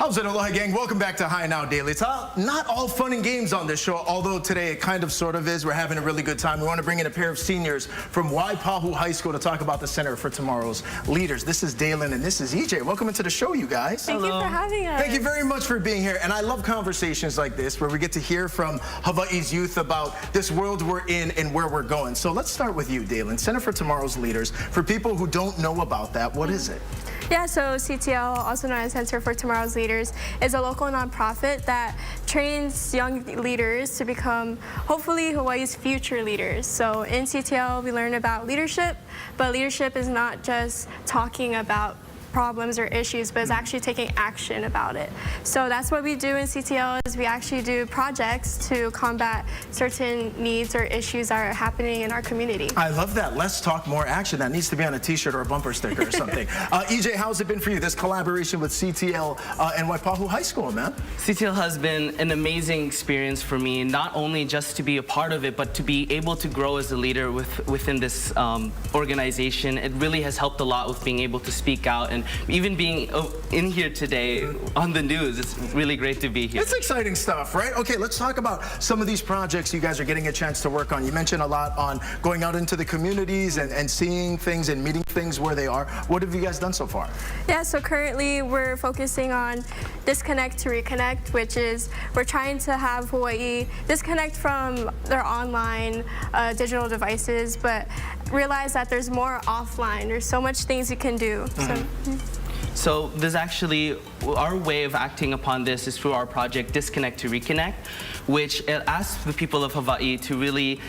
How's it, Aloha gang? Welcome back to High Now Daily. It's not all fun and games on this show, although today it kind of sort of is. We're having a really good time. We want to bring in a pair of seniors from Waipahu High School to talk about the Center for Tomorrow's Leaders. This is Dalen and this is EJ. Welcome into the show, you guys. Thank you for having us. Thank you very much for being here. And I love conversations like this where we get to hear from Hawaii's youth about this world we're in and where we're going. So let's start with you, Dalen. Center for Tomorrow's Leaders. For people who don't know about that, what is it? Yeah, so CTL, also known as Center for Tomorrow's Leaders, is a local nonprofit that trains young leaders to become, hopefully, Hawaii's future leaders. So in CTL, we learn about leadership, but leadership is not just talking about problems or issues, but it's actually taking action about it. So that's what we do in CTL, is we actually do projects to combat certain needs or issues that are happening in our community. I love that. Let's talk more action. That needs to be on a t-shirt or a bumper sticker or something. EJ, how's it been for you, this collaboration with CTL and Waipahu High School, man? CTL has been an amazing experience for me, not only just to be a part of it, but to be able to grow as a leader within this organization. It really has helped a lot with being able to speak out, and even being in here today on the news. It's really great to be here. It's exciting stuff, right? Okay, let's talk about some of these projects you guys are getting a chance to work on. You mentioned a lot on going out into the communities and seeing things and meeting things where they are. What have you guys done so far? Yeah, so currently we're focusing on disconnect to reconnect, which is we're trying to have Hawaii disconnect from their online digital devices, but realize that there's more offline. There's so much things you can do. So there's actually, our way of acting upon this is through our project Disconnect to Reconnect, which asks the people of Hawaii to really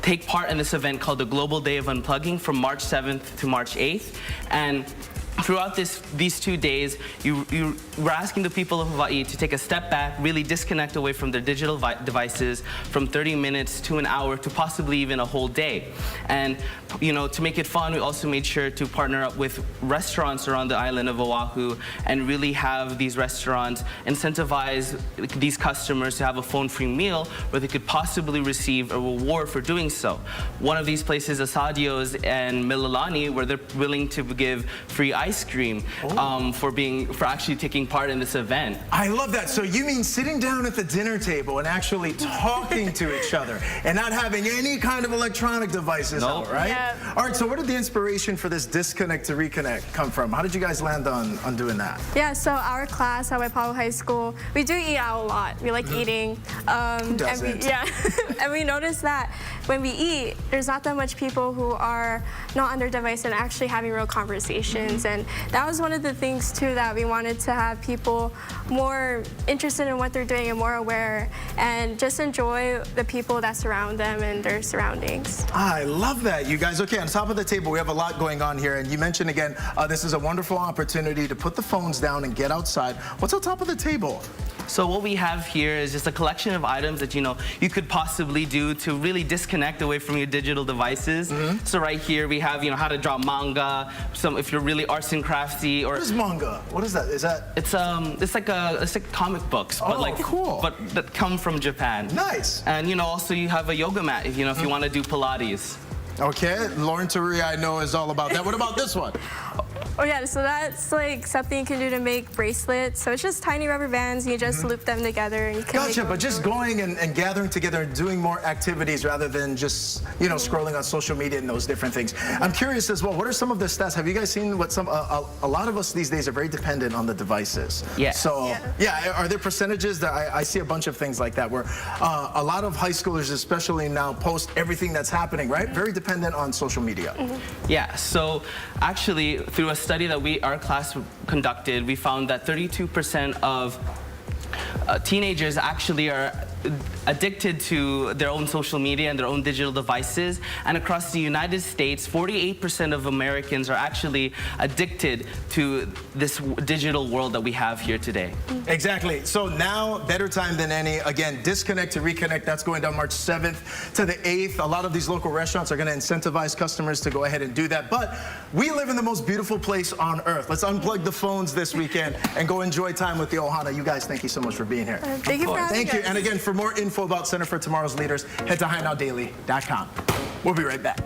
take part in this event called the Global Day of Unplugging from March 7th to March 8th. And throughout these 2 days, we're asking the people of Hawaii to take a step back, really disconnect away from their digital devices from 30 minutes to an hour to possibly even a whole day. And you know, to make it fun, we also made sure to partner up with restaurants around the island of Oahu and really have these restaurants incentivize these customers to have a phone-free meal where they could possibly receive a reward for doing so. One of these places, Asadio's and Mililani, where they're willing to give free ice cream for actually taking part in this event. I love that. So you mean sitting down at the dinner table and actually talking to each other and not having any kind of electronic devices out, right? Yeah. All right, so where did the inspiration for this Disconnect to Reconnect come from? How did you guys land on doing that? Yeah, so our class at Waipahu High School, we do eat out a lot. We like eating. Who doesn't? And we noticed that when we eat, there's not that much people who are not on their device and actually having real conversations. And that was one of the things, too, that we wanted to have people more interested in what they're doing and more aware and just enjoy the people that surround them and their surroundings. I love that, you guys. Okay, on top of the table, we have a lot going on here. And you mentioned, again, this is a wonderful opportunity to put the phones down and get outside. What's on top of the table? So what we have here is just a collection of items that, you know, you could possibly do to really disconnect away from your digital devices. So right here we have, you know, how to draw manga, if you're really arts and crafty, or... What is manga? What is that? Is that... It's like comic books, but cool. But that come from Japan. Nice. And, you know, also you have a yoga mat, if you want to do Pilates. Okay, Lauren Taria, I know, is all about that. What about this one? Oh yeah, so that's like something you can do to make bracelets. So it's just tiny rubber bands, and you just loop them together. And you can Gotcha, but just going and gathering together and doing more activities rather than just, you know, scrolling on social media and those different things. I'm curious as well, what are some of the stats? Have you guys seen what a lot of us these days are very dependent on the devices. Yeah. So, yeah, are there percentages that I see a bunch of things like that where a lot of high schoolers especially now post everything that's happening, right? Very dependent on social media. Yeah, so actually through a study that our class conducted, we found that 32% of teenagers actually are addicted to their own social media and their own digital devices. And across the United States, 48% of Americans are actually addicted to this digital world that we have here today. Exactly. So now, better time than any. Again, Disconnect to Reconnect. That's going down March 7th to the 8th. A lot of these local restaurants are going to incentivize customers to go ahead and do that. But we live in the most beautiful place on earth. Let's unplug the phones this weekend and go enjoy time with the Ohana. You guys, thank you so much for being here. Thank you for having us. Thank you. And again, for more info about Center for Tomorrow's Leaders, head to HighNowDaily.com. We'll be right back.